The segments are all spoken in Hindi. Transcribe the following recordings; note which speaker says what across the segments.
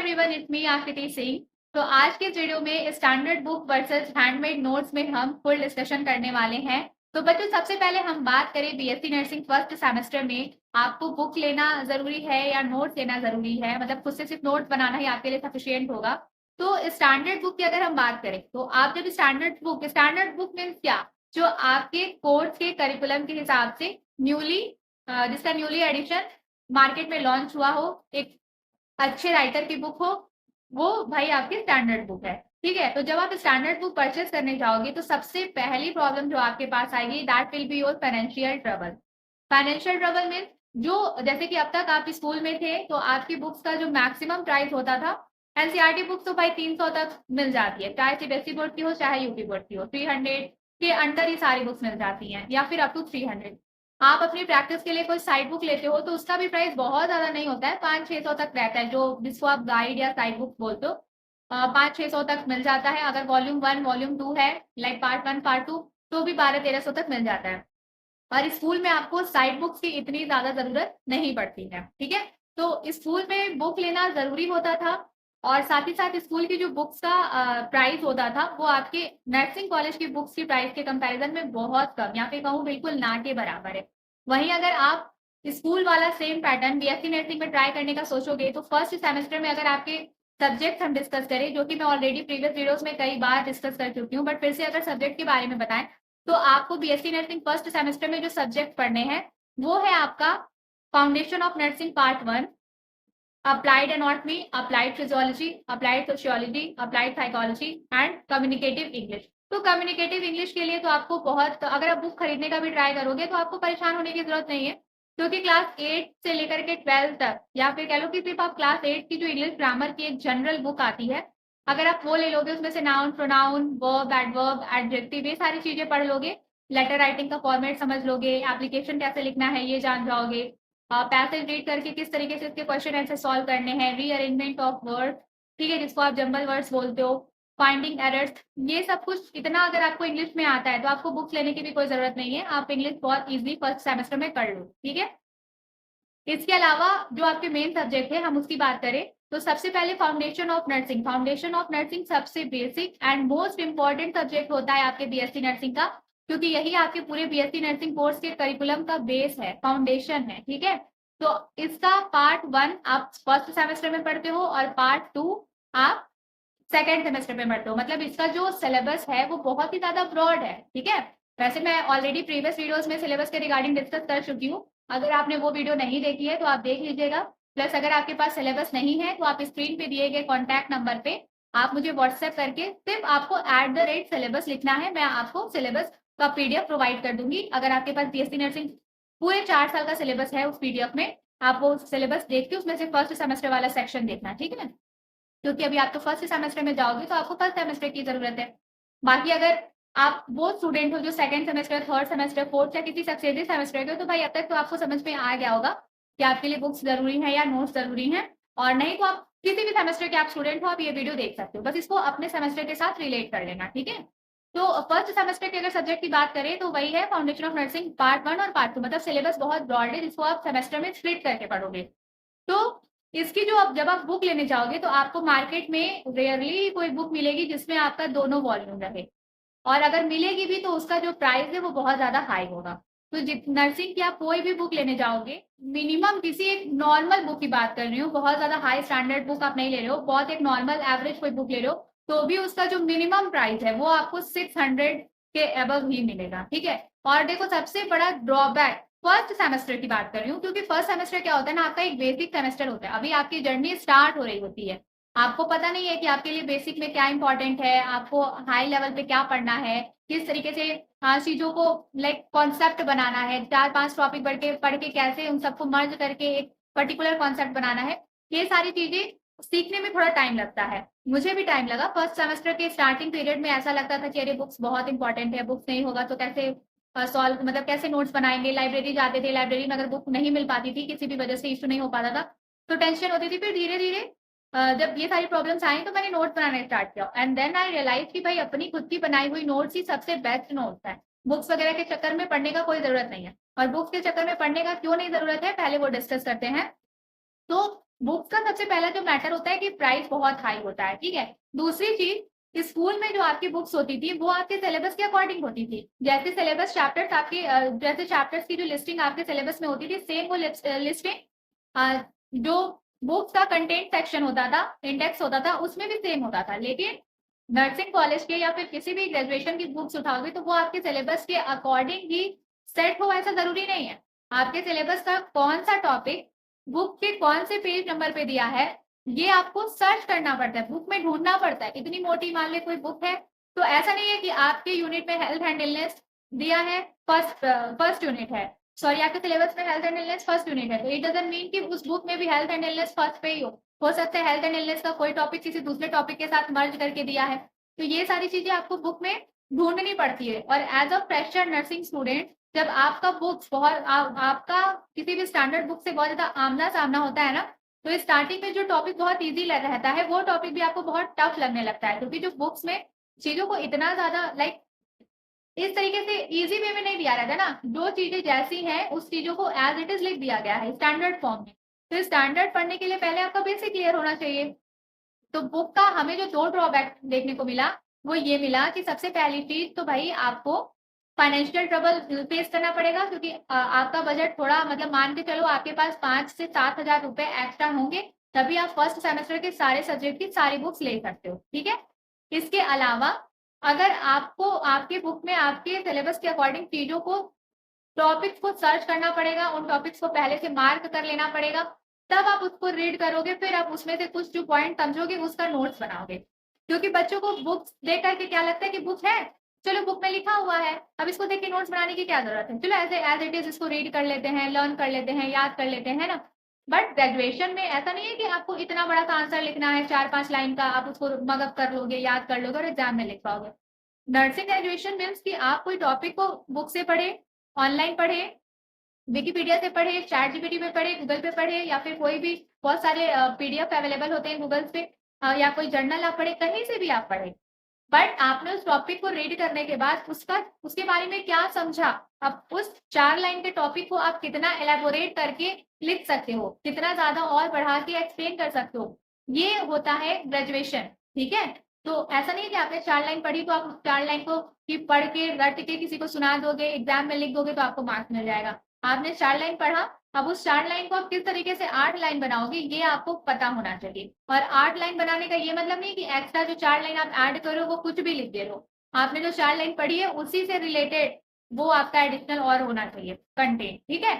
Speaker 1: एवरीवन, इट्स मी आकृति सिंह। तो आज के इस वीडियो में standard book versus handmade notes में हम फुल डिस्कशन करने वाले हैं। तो बच्चों, सबसे पहले हम बात करें बीएससी नर्सिंग फर्स्ट सेमेस्टर में आपको बुक लेना जरूरी है या नोट्स लेना जरूरी है, मतलब खुद से सिर्फ नोट्स बनाना ही आपके लिए सफिशियंट होगा। तो स्टैंडर्ड बुक की अगर हम बात करें तो आप जब स्टैंडर्ड बुक मीन्स क्या, जो आपके कोर्स के करिकुलम के हिसाब से जिसका न्यूली एडिशन मार्केट में लॉन्च हुआ हो, एक अच्छे राइटर की बुक हो, वो भाई आपकी स्टैंडर्ड बुक है। ठीक है, तो जब आप स्टैंडर्ड बुक परचेस करने जाओगे तो सबसे पहली प्रॉब्लम जो आपके पास आएगी, that will be your financial trouble. Financial trouble mean, जो जैसे कि अब तक आप स्कूल में थे तो आपकी बुक्स का जो मैक्सिमम प्राइस होता था, एनसीईआरटी बुक तो भाई 300 तक मिल जाती है, चाहे सीबीएसई बोर्ड की हो चाहे यूपी बोर्ड की हो, 300 के अंडर ही सारी बुक्स मिल जाती हैं, या फिर अप टू 300। आप अपनी प्रैक्टिस के लिए कोई साइड बुक लेते हो तो उसका भी प्राइस बहुत ज्यादा नहीं होता है, 500-600 तक रहता है, जो जिसको आप गाइड या साइड बुक बोलते हो। 500-600 तक मिल जाता है। अगर वॉल्यूम 1 वॉल्यूम 2 है, लाइक पार्ट 1 पार्ट 2, तो भी 1200-1300 तक मिल जाता है। और स्कूल में आपको साइड बुक्स की इतनी ज्यादा जरूरत नहीं पड़ती है। ठीक है, तो स्कूल में बुक लेना जरूरी होता था, और साथ ही साथ स्कूल की जो बुक्स का प्राइस होता था वो आपके नर्सिंग कॉलेज की बुक्स की प्राइस के कंपैरिजन में बहुत कम, या फिर कहूँ बिल्कुल ना के बराबर है। वहीं अगर आप स्कूल वाला सेम पैटर्न बीएससी नर्सिंग में ट्राई करने का सोचोगे तो फर्स्ट सेमेस्टर में अगर आपके सब्जेक्ट हम डिस्कस करें, जो कि मैं ऑलरेडी प्रीवियस वीडियोस में कई बार डिस्कस कर चुकी हूँ, बट फिर से अगर सब्जेक्ट के बारे में बताएं तो आपको बीएससी नर्सिंग फर्स्ट सेमेस्टर में जो सब्जेक्ट पढ़ने हैं वो है आपका foundation of nursing part 1, applied anatomy, applied physiology, applied sociology, applied psychology and communicative English. तो कम्युनिकेटिव इंग्लिश के लिए तो आपको बहुत, अगर आप बुक खरीदने का भी ट्राई करोगे तो आपको परेशान होने की जरूरत नहीं है, क्योंकि क्लास 8 से लेकर के 12 तक, या फिर कह लो कि सिर्फ आप क्लास 8 की जो इंग्लिश ग्रामर की एक जनरल बुक आती है, अगर आप वो ले लोगे, उसमें से noun, pronoun, verb, adverb, adjective, ये सारी चीजें पढ़ लोगे, लेटर राइटिंग का फॉर्मेट समझ लोगे, एप्लीकेशन कैसे लिखना है ये जान जाओगे, पैसेज रीड करके किस तरीके से इसके क्वेश्चन आंसर सॉल्व करने हैं, रीअरेंजमेंट ऑफ वर्ड, ठीक है, जिसको आप जंबल वर्ड्स बोलते हो, फाइंडिंग एरर्स, ये सब कुछ इतना अगर आपको इंग्लिश में आता है तो आपको बुक्स लेने की भी कोई जरूरत नहीं है, आप इंग्लिश बहुत इजीली फर्स्ट सेमेस्टर में कर लो। ठीक है, इसके अलावा जो आपके मेन सब्जेक्ट है हम उसकी बात करें तो सबसे पहले फाउंडेशन ऑफ नर्सिंग सबसे basic and most important subject होता है आपके बीएससी नर्सिंग का, क्योंकि यही आपके पूरे बीएससी नर्सिंग कोर्स के करिकुलम का बेस है, फाउंडेशन है। ठीक है, तो इसका पार्ट 1 आप फर्स्ट सेमेस्टर में पढ़ते हो और पार्ट 2 आप सेकेंड सेमेस्टर में पढ़ते हो, मतलब इसका जो सिलेबस है वो बहुत ही ज्यादा ब्रॉड है। ठीक है, वैसे मैं ऑलरेडी प्रीवियस वीडियोस में सिलेबस के रिगार्डिंग डिस्कस कर चुकी हूँ, अगर आपने वो वीडियो नहीं देखी है तो आप देख लीजिएगा। प्लस अगर आपके पास सिलेबस नहीं है तो आप स्क्रीन पे दिए गए कॉन्टैक्ट नंबर पे आप मुझे व्हाट्सएप करके सिर्फ आपको @सिलेबस लिखना है, मैं आपको सिलेबस का पीडीएफ प्रोवाइड कर दूंगी। अगर आपके पास बीएससी नर्सिंग पूरे 4 साल का सिलेबस है, उस पीडीएफ में आप वो सिलेबस देख के उसमें से फर्स्ट सेमेस्टर वाला सेक्शन देखना। ठीक है, क्योंकि अभी आप तो फर्स्ट सेमेस्टर में जाओगे तो आपको फर्स्ट सेमेस्टर की जरूरत है। बाकी अगर आप वो स्टूडेंट हो जो second semester, third semester, fourth या किसी सक्सेसिव सेमेस्टर के हो, तो भाई अब तक तो आपको समझ में आ गया होगा कि आपके लिए बुक्स जरूरी है या नोट्स जरूरी हैं, और नहीं तो आप किसी भी सेमेस्टर के आप स्टूडेंट हो, आप ये वीडियो देख सकते हो, बस इसको अपने सेमेस्टर के साथ रिलेट कर लेना। ठीक है, तो फर्स्ट सेमेस्टर के अगर सब्जेक्ट की बात करें तो वही है फाउंडेशन ऑफ नर्सिंग पार्ट 1 और पार्ट 2, मतलब सिलेबस बहुत ब्रॉड है जिसको आप सेमेस्टर में स्प्लिट करके पढ़ोगे। तो इसकी जो जब आप बुक लेने जाओगे तो आपको मार्केट में रेयरली कोई बुक मिलेगी जिसमें आपका दोनों वॉल्यूम रहे, और अगर मिलेगी भी तो उसका जो प्राइस है वो बहुत ज्यादा हाई होगा। तो नर्सिंग की आप कोई भी बुक लेने जाओगे, मिनिमम किसी एक नॉर्मल बुक की बात कर रही हूँ, बहुत ज्यादा हाई स्टैंडर्ड बुक आप नहीं ले रहे हो, बहुत एक नॉर्मल एवरेज कोई बुक ले रहे हो, तो भी उसका जो मिनिमम प्राइस है वो आपको 600 के अबव ही मिलेगा। ठीक है, और देखो सबसे बड़ा ड्रॉबैक फर्स्ट सेमेस्टर की बात कर रही हूँ, क्योंकि फर्स्ट सेमेस्टर क्या होता है ना, आपका एक बेसिक सेमेस्टर होता है, अभी आपकी जर्नी स्टार्ट हो रही होती है, आपको पता नहीं है कि आपके लिए बेसिक में क्या इंपॉर्टेंट है, आपको हाई लेवल पे क्या पढ़ना है, किस तरीके से चीजों को लाइक कॉन्सेप्ट बनाना है, 4-5 टॉपिक पढ़ के कैसे उन सबको मर्ज करके एक पर्टिकुलर कॉन्सेप्ट बनाना है, ये सारी चीजें सीखने में थोड़ा टाइम लगता है। मुझे भी टाइम लगा, फर्स्ट सेमेस्टर के स्टार्टिंग पीरियड में ऐसा लगता था कि अरे बुक्स बहुत इंपॉर्टेंट है, बुक्स नहीं होगा तो कैसे सॉल्व, मतलब कैसे नोट्स बनाएंगे, लाइब्रेरी जाते थे, लाइब्रेरी में अगर बुक नहीं मिल पाती थी, किसी भी वजह से इशू नहीं हो पाता था तो टेंशन होती थी। फिर धीरे धीरे जब ये सारी प्रॉब्लम्स आई तो मैंने नोट्स बनाना स्टार्ट किया, एंड देन आई रियलाइज कि भाई अपनी खुद की बनाई हुई नोट्स ही सबसे बेस्ट नोट्स है, बुक्स वगैरह के चक्कर में पढ़ने का कोई जरूरत नहीं है। और बुक्स के चक्कर में पढ़ने का क्यों नहीं जरूरत है, पहले वो डिस्कस करते हैं। तो बुक्स का सबसे पहला जो मैटर होता है कि प्राइस बहुत हाई होता है, ठीक है। दूसरी चीज, स्कूल में जो आपकी बुक्स होती थी वो आपके सिलेबस के अकॉर्डिंग होती थी। जैसे सिलेबस चैप्टर्स आपके जैसे चैप्टर्स की जो लिस्टिंग आपके सिलेबस में होती थी, सेम वो लिस्टिंग जो बुक्स का कंटेंट सेक्शन होता था, इंडेक्स होता था, उसमें भी सेम होता था। लेकिन नर्सिंग कॉलेज के या फिर किसी भी ग्रेजुएशन की बुक्स उठाओगे तो वो आपके सिलेबस के अकॉर्डिंग ही सेट हो, ऐसा जरूरी नहीं है। आपके सिलेबस का कौन सा टॉपिक बुक के कौन से पेज नंबर पे दिया है, ये आपको सर्च करना पड़ता है, बुक में ढूंढना पड़ता है। इतनी मोटी मान ले कोई बुक है, तो ऐसा नहीं है कि आपके यूनिट में हेल्थ एंड इलनेस दिया है, फर्स्ट यूनिट है, सॉरी आपके सिलेबस में health and illness first unit है, तो इट डजंट मीन कि उस बुक में भी हेल्थ एंड इलनेस फर्स्ट पे ही हो सकता है हेल्थ एंड इलनेस का कोई टॉपिक किसी दूसरे टॉपिक के साथ मर्ज करके दिया है। तो ये सारी चीजें आपको बुक में ढूंढनी पड़ती है। और as a fresher nursing student, जब आपका बुक्स बहुत आपका किसी भी स्टैंडर्ड बुक से बहुत ज्यादा आमना सामना होता है ना, तो स्टार्टिंग में जो टॉपिक बहुत इजी रहता है वो टॉपिक भी आपको बहुत टफ लगने लगता है, क्योंकि जो बुक्स में चीजों को इतना ज्यादा लाइक इस तरीके से इजी वे में नहीं दिया रहता ना, जो चीजें जैसी हैं उस चीजों को एज इट इज लिख दिया गया है स्टैंडर्ड फॉर्म में। तो स्टैंडर्ड पढ़ने के लिए पहले आपका बेसिक क्लियर होना चाहिए। तो बुक का हमें जो 2 ड्रॉबैक देखने को मिला, वो ये मिला कि सबसे पहली चीज तो भाई आपको फाइनेंशियल ट्रबल फेस करना पड़ेगा, क्योंकि आपका बजट थोड़ा मतलब मान के चलो आपके पास 5 से 7 हजार रुपए एक्स्ट्रा होंगे, तभी आप फर्स्ट सेमेस्टर के सारे सब्जेक्ट की सारी बुक्स ले सकते हो, ठीक है। इसके अलावा अगर आपको आपके बुक में आपके सिलेबस के अकॉर्डिंग चीजों को टॉपिक्स को सर्च करना पड़ेगा, उन टॉपिक्स को पहले से मार्क कर लेना पड़ेगा, तब आप उसको रीड करोगे, फिर आप उसमें से कुछ जो पॉइंट समझोगे उसका नोट्स बनाओगे। क्योंकि बच्चों को बुक्स देख करके क्या लगता है कि बुक है, चलो बुक में लिखा हुआ है, अब इसको देख के नोट्स बनाने की क्या जरूरत है, चलो ऐसे एज इट इज इसको रीड कर लेते हैं, लर्न कर लेते हैं, याद कर लेते हैं ना। बट ग्रेजुएशन में ऐसा नहीं है कि आपको इतना बड़ा सा आंसर लिखना है 4-5 लाइन का, आप उसको मगअप कर लोगे, याद कर लोगे और एग्जाम में लिख पाओगे। नर्सिंग ग्रेजुएशन मीन्स कि आप कोई टॉपिक को बुक से पढ़े, ऑनलाइन पढ़े, विकिपीडिया से पढ़े, चैट जीपीटी पे पढ़े, गूगल पे पढ़े, या फिर कोई भी बहुत सारे पीडीएफ अवेलेबल होते हैं गूगल पे, या कोई जर्नल आप पढ़े, कहीं से भी आप पढ़े। बट आपने उस टॉपिक को रीड करने के बाद उसके बारे में क्या समझा, अब उस 4 लाइन के टॉपिक को आप कितना एलेबोरेट करके लिख सकते हो, कितना ज्यादा और बढ़ा के एक्सप्लेन कर सकते हो, ये होता है ग्रेजुएशन, ठीक है। तो ऐसा नहीं है कि आपने 4 लाइन पढ़ी तो आप उस 4 लाइन को कि पढ़ के रट के किसी को सुना दोगे, एग्जाम में लिख दोगे तो आपको मार्क्स मिल जाएगा। आपने 4 लाइन पढ़ा, अब उस 4 लाइन को आप किस तरीके से 8 लाइन बनाओगे ये आपको पता होना चाहिए। और 8 लाइन बनाने का ये मतलब नहीं कि एक्स्ट्रा जो 4 लाइन आप ऐड करो वो कुछ भी लिख दे रहे हो। आपने जो 4 लाइन पढ़ी है उसी से रिलेटेड वो आपका एडिशनल और होना चाहिए कंटेंट, ठीक है।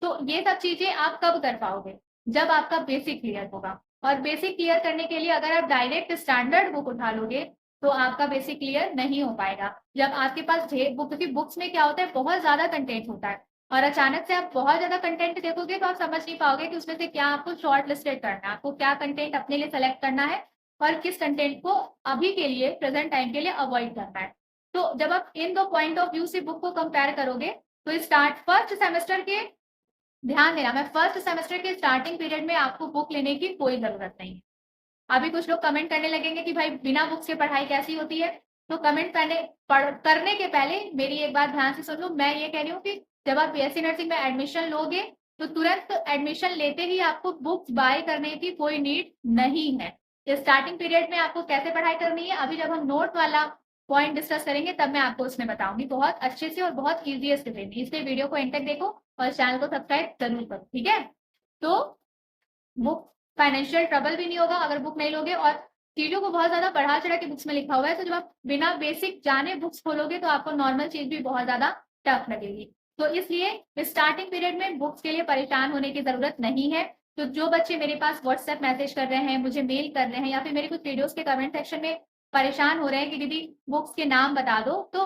Speaker 1: तो ये सब चीजें आप कब कर पाओगे, जब आपका बेसिक क्लियर होगा। और बेसिक क्लियर करने के लिए अगर आप डायरेक्ट स्टैंडर्ड बुक उठा लोगे तो आपका बेसिक क्लियर नहीं हो पाएगा। जब आपके पास बुक, क्योंकि बुक्स में क्या होता है बहुत ज्यादा कंटेंट होता है, और अचानक से आप बहुत ज्यादा कंटेंट देखोगे तो आप समझ नहीं पाओगे कि उसमें से क्या आपको शॉर्ट लिस्टेड करना है, आपको क्या कंटेंट अपने लिए सेलेक्ट करना है और किस कंटेंट को अभी के लिए प्रेजेंट टाइम के लिए अवॉइड करना है। तो जब आप इन 2 पॉइंट ऑफ व्यू से बुक को कंपेयर करोगे तो फर्स्ट सेमेस्टर के ध्यान देना, मैं फर्स्ट सेमेस्टर के स्टार्टिंग पीरियड में आपको बुक लेने की कोई जरूरत नहीं है। अभी कुछ लोग कमेंट करने लगेंगे कि भाई बिना बुक से पढ़ाई कैसी होती है, तो कमेंट करने के पहले मेरी एक बात ध्यान से सुन लो। मैं ये कह रही हूँ कि जब आप बीएससी नर्सिंग में एडमिशन लोगे तो तुरंत एडमिशन लेते ही आपको बुक्स बाय करने की कोई नीड नहीं है। स्टार्टिंग पीरियड में आपको कैसे पढ़ाई करनी है, अभी जब हम नोट वाला पॉइंट डिस्कस करेंगे तब मैं आपको उसमें बताऊंगी बहुत अच्छे से और बहुत ईजीएस्ट वे में। इसलिए वीडियो को एंड तक देखो और चैनल को सब्सक्राइब जरूर करो, ठीक है। तो बुक फाइनेंशियल ट्रबल भी नहीं होगा अगर बुक नहीं लोगे, और चीजों को बहुत ज्यादा बढ़ा चढ़ा के बुक्स में लिखा हुआ है, तो जब आप बिना बेसिक जाने बुक्स खोलोगे तो आपको नॉर्मल चीज भी बहुत ज्यादा टफ लगेगी। तो इसलिए स्टार्टिंग पीरियड में बुक्स के लिए परेशान होने की जरूरत नहीं है। तो जो बच्चे मेरे पास व्हाट्सएप मैसेज कर रहे हैं, मुझे मेल कर रहे हैं, या फिर मेरे कुछ वीडियोस के कमेंट सेक्शन में परेशान हो रहे हैं कि दीदी बुक्स के नाम बता दो, तो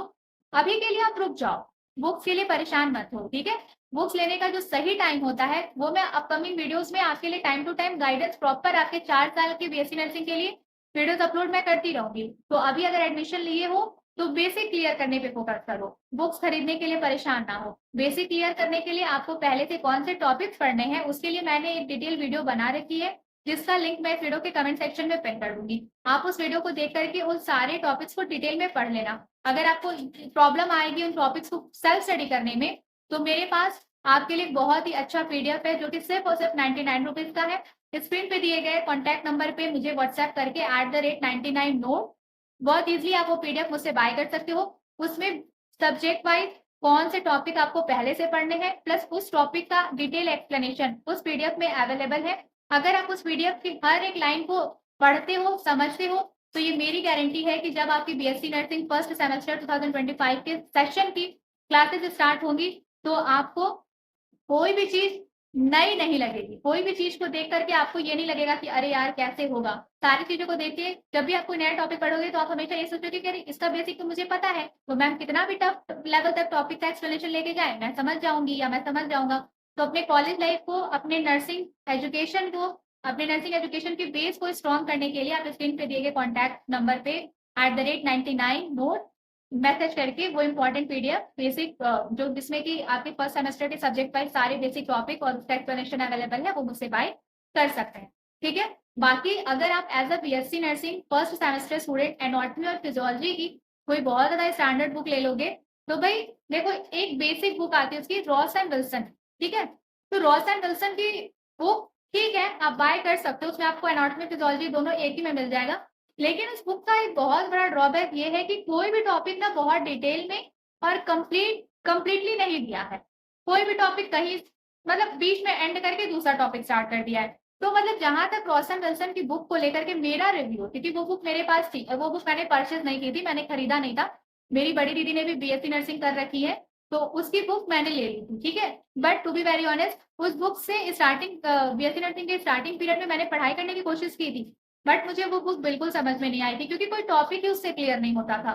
Speaker 1: अभी के लिए आप रुक जाओ, बुक्स के लिए परेशान मत हो, ठीक है। बुक्स लेने का जो सही टाइम होता है वो मैं अपकमिंग वीडियोस में आपके लिए time to time guidance proper आपके 4 साल के बीएससी नर्सिंग के लिए वीडियोस अपलोड मैं करती रहूंगी। तो अभी अगर एडमिशन लिए हो तो बेसिक क्लियर करने पे फोकस करो, बुक्स खरीदने के लिए परेशान ना हो। बेसिक क्लियर करने के लिए आपको पहले से कौन से टॉपिक्स पढ़ने हैं उसके लिए मैंने एक डिटेल वीडियो बना रखी है, जिसका लिंक मैं वीडियो के कमेंट सेक्शन में पिन कर दूंगी। आप उस वीडियो को देख करके उन सारे टॉपिक्स को डिटेल में पढ़ लेना। अगर आपको प्रॉब्लम आएगी उन टॉपिक्स को सेल्फ स्टडी करने में, तो मेरे पास आपके लिए बहुत ही अच्छा पीडीएफ है जो कि सिर्फ और सिर्फ 99 रुपीज का है। स्क्रीन पे दिए गए कॉन्टैक्ट नंबर पे मुझे व्हाट्सएप करके @99 नोट बहुत ईजिली आप वो पीडीएफ मुझसे बाय कर सकते हो। उसमें सब्जेक्ट वाइज कौन से टॉपिक आपको पहले से पढ़ने हैं प्लस उस टॉपिक का डिटेल एक्सप्लेनेशन उस पीडीएफ में अवेलेबल है। अगर आप उस पीडीएफ की हर एक लाइन को पढ़ते हो, समझते हो, तो ये मेरी गारंटी है कि जब आपकी बीएससी नर्सिंग फर्स्ट सेमेस्टर 2025 के सेशन की क्लासेस स्टार्ट होंगी तो आपको कोई भी चीज नई नहीं लगेगी। कोई भी चीज को देख करके आपको ये नहीं लगेगा कि अरे यार कैसे होगा। सारी चीजों को देख के जब भी आप कोई नया टॉपिक पढ़ोगे तो आप हमेशा ये सोचोगे कि अरे इसका बेसिक तो मुझे पता है, तो मैम कितना भी टफ लेवल तक टॉपिक का एक्सप्लेनेशन लेके जाए मैं समझ जाऊंगी या मैं समझ जाऊंगा। तो अपने कॉलेज लाइफ को, अपने नर्सिंग एजुकेशन को, अपने नर्सिंग एजुकेशन के बेस को स्ट्रॉन्ग करने के लिए आप स्क्रीन पे दिए गए कॉन्टैक्ट नंबर पे @99 नोट मैसेज करके वो इंपॉर्टेंट पीडीएफ बेसिक जो जिसमें कि आपके फर्स्ट सेमेस्टर के सब्जेक्ट वाइज सारे बेसिक टॉपिक और उसका एक्सप्लेनेशन अवेलेबल है वो मुझसे बाय कर सकते हैं। ठीक है। बाकी अगर आप as a BSc nursing first semester student anatomy और फिजियोलॉजी की कोई बहुत ज्यादा स्टैंडर्ड बुक ले लोगे तो भाई देखो एक बेसिक बुक आती है उसकी रॉस एंड विल्सन। ठीक है। तो रॉस एंड विल्सन की बुक ठीक है आप बाय कर सकते हो, उसमें आपको एनाटॉमी फिजियोलॉजी दोनों एक ही में मिल जाएगा। लेकिन उस बुक का एक बहुत बड़ा ड्रॉबैक ये है कि कोई भी टॉपिक ना बहुत डिटेल में और कंप्लीटली नहीं दिया है। कोई भी टॉपिक कहीं मतलब बीच में एंड करके दूसरा टॉपिक स्टार्ट कर दिया है। तो मतलब जहां तक रॉस एंड विल्सन की बुक को लेकर के मेरा रिव्यू, क्योंकि वो बुक मेरे पास थी और वो बुक मैंने परचेज नहीं की थी, मैंने खरीदा नहीं था। मेरी बड़ी दीदी ने भी बीएससी नर्सिंग कर रखी है तो उसकी बुक मैंने ले ली थी। ठीक है। But to be very honest उस बुक से स्टार्टिंग बीएससी नर्सिंग के स्टार्टिंग पीरियड में मैंने पढ़ाई करने की कोशिश की थी बट मुझे वो बुक बिल्कुल समझ में नहीं आई थी क्योंकि कोई टॉपिक ही उससे क्लियर नहीं होता था।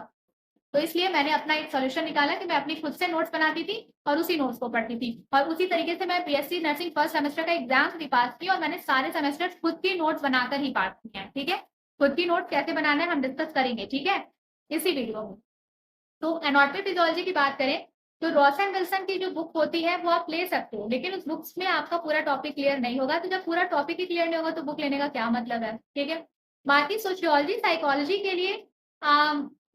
Speaker 1: तो इसलिए मैंने अपना एक सॉल्यूशन निकाला कि मैं अपनी खुद से नोट्स बनाती थी और उसी नोट्स को पढ़ती थी और उसी तरीके से मैं बीएससी नर्सिंग फर्स्ट सेमेस्टर का एग्जाम भी पास की और मैंने सारे सेमेस्टर खुद की नोट्स बनाकर ही पास किए हैं। ठीक है। खुद की नोट्स कैसे बनाना है हम डिस्कस करेंगे। ठीक है। इसी वीडियो में तो एनाटॉमी फिजियोलॉजी की बात करें तो रॉस एंड विल्सन की जो बुक होती है वो आप ले सकते हो लेकिन उस बुक्स में आपका पूरा टॉपिक क्लियर नहीं होगा। तो जब पूरा टॉपिक ही क्लियर नहीं होगा तो बुक लेने का क्या मतलब है। ठीक है। बाकी सोशियोलॉजी साइकोलॉजी के लिए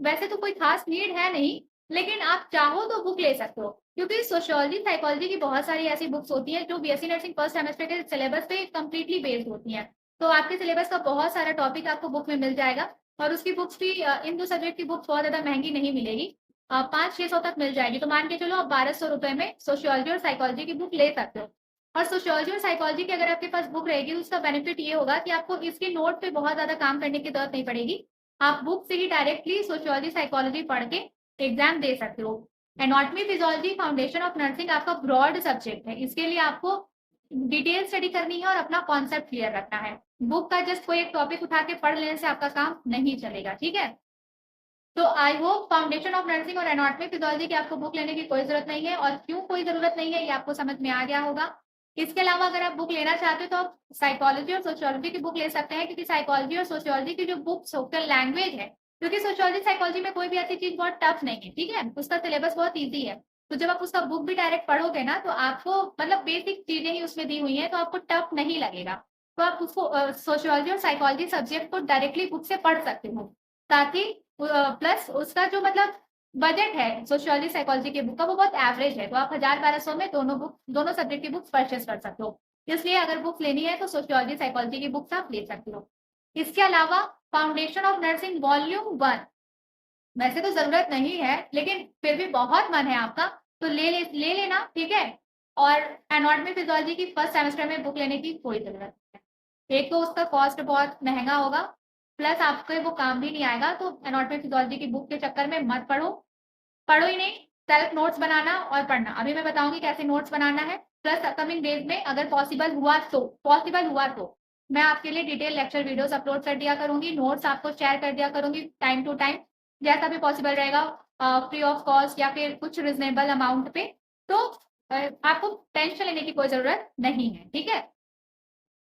Speaker 1: वैसे तो कोई खास नीड है नहीं लेकिन आप चाहो तो बुक ले सकते हो क्योंकि सोशियोलॉजी साइकोलॉजी की बहुत सारी ऐसी बुक्स होती हैं जो बीएससी नर्सिंग फर्स्ट सेमेस्टर के सिलेबस पे कंप्लीटली बेस्ड होती हैं। तो आपके सिलेबस का बहुत सारा टॉपिक आपको बुक में मिल जाएगा और उसकी बुक्स भी इन दो सब्जेक्ट की बुक्स बहुत ज्यादा महंगी नहीं मिलेगी। 500-600 तक मिल जाएगी। तो मान के चलो आप 1200 रुपए में सोशियोलॉजी और साइकोलॉजी की बुक ले सकते हो। और सोशियोलॉजी और साइकोलॉजी की अगर आपके पास बुक रहेगी तो उसका बेनिफिट ये होगा कि आपको इसके नोट पे बहुत ज्यादा काम करने की जरूरत नहीं पड़ेगी। आप बुक से ही डायरेक्टली सोशियोलॉजी साइकोलॉजी पढ़ के एग्जाम दे सकते हो। Anatomy physiology foundation of nursing आपका ब्रॉड सब्जेक्ट है, इसके लिए आपको डिटेल स्टडी करनी है और अपना कॉन्सेप्ट क्लियर रखना है। बुक का जस्ट कोई एक टॉपिक उठा के पढ़ लेने से आपका काम नहीं चलेगा। ठीक है। तो I hope foundation of nursing और एनाटॉमी फिजियोलॉजी की आपको बुक लेने की कोई जरूरत नहीं है और क्यों कोई जरूरत नहीं है ये आपको समझ में आ गया होगा। इसके अलावा अगर आप बुक लेना चाहते हो तो आप साइकोलॉजी और सोशियोलॉजी की बुक ले सकते हैं क्योंकि साइकोलॉजी और सोशियोलॉजी की जो बुक सोशल लैंग्वेज है क्योंकि सोशियोलॉजी साइकोलॉजी में कोई भी ऐसी चीज बहुत टफ नहीं है। ठीक है। उसका सिलेबस बहुत ईजी है। तो जब आप उसका बुक भी डायरेक्ट पढ़ोगे ना तो आपको मतलब बेसिक चीजें ही उसमें दी हुई हैं तो आपको टफ नहीं लगेगा। तो आप उसको सोशियोलॉजी और साइकोलॉजी सब्जेक्ट को डायरेक्टली बुक से पढ़ सकते हो ताकि प्लस उसका जो मतलब बजट है सोशियोलॉजी साइकोलॉजी की बुक का वो बहुत एवरेज है। तो आप 1000-1200 में दोनों सब्जेक्ट की बुक्स परचेस कर सकते हो। इसलिए अगर बुक्स लेनी है तो सोशियोलॉजी साइकोलॉजी की बुक्स आप ले सकते हो। इसके अलावा फाउंडेशन ऑफ नर्सिंग वॉल्यूम 1 वैसे तो जरूरत नहीं है लेकिन फिर भी बहुत मन है आपका तो ले लेना। ठीक है। और एनाटॉमी फिजियोलॉजी की फर्स्ट सेमेस्टर में बुक लेने की कोई जरूरत नहीं है। एक तो उसका कॉस्ट बहुत महंगा होगा प्लस आपके वो काम भी नहीं आएगा। तो एनाटॉमी फिजियोलॉजी की बुक के चक्कर में मत पढ़ो ही नहीं। सेल्फ नोट्स बनाना और पढ़ना अभी मैं बताऊंगी कैसे नोट्स बनाना है। प्लस अपकमिंग डेज में अगर पॉसिबल हुआ तो मैं आपके लिए डिटेल लेक्चर वीडियोस अपलोड कर दिया करूंगी, नोट्स आपको शेयर कर दिया करूंगी टाइम टू टाइम जैसा भी पॉसिबल रहेगा फ्री ऑफ कॉस्ट या फिर कुछ रिजनेबल अमाउंट पे। तो आपको टेंशन लेने की कोई जरूरत नहीं है। ठीक है।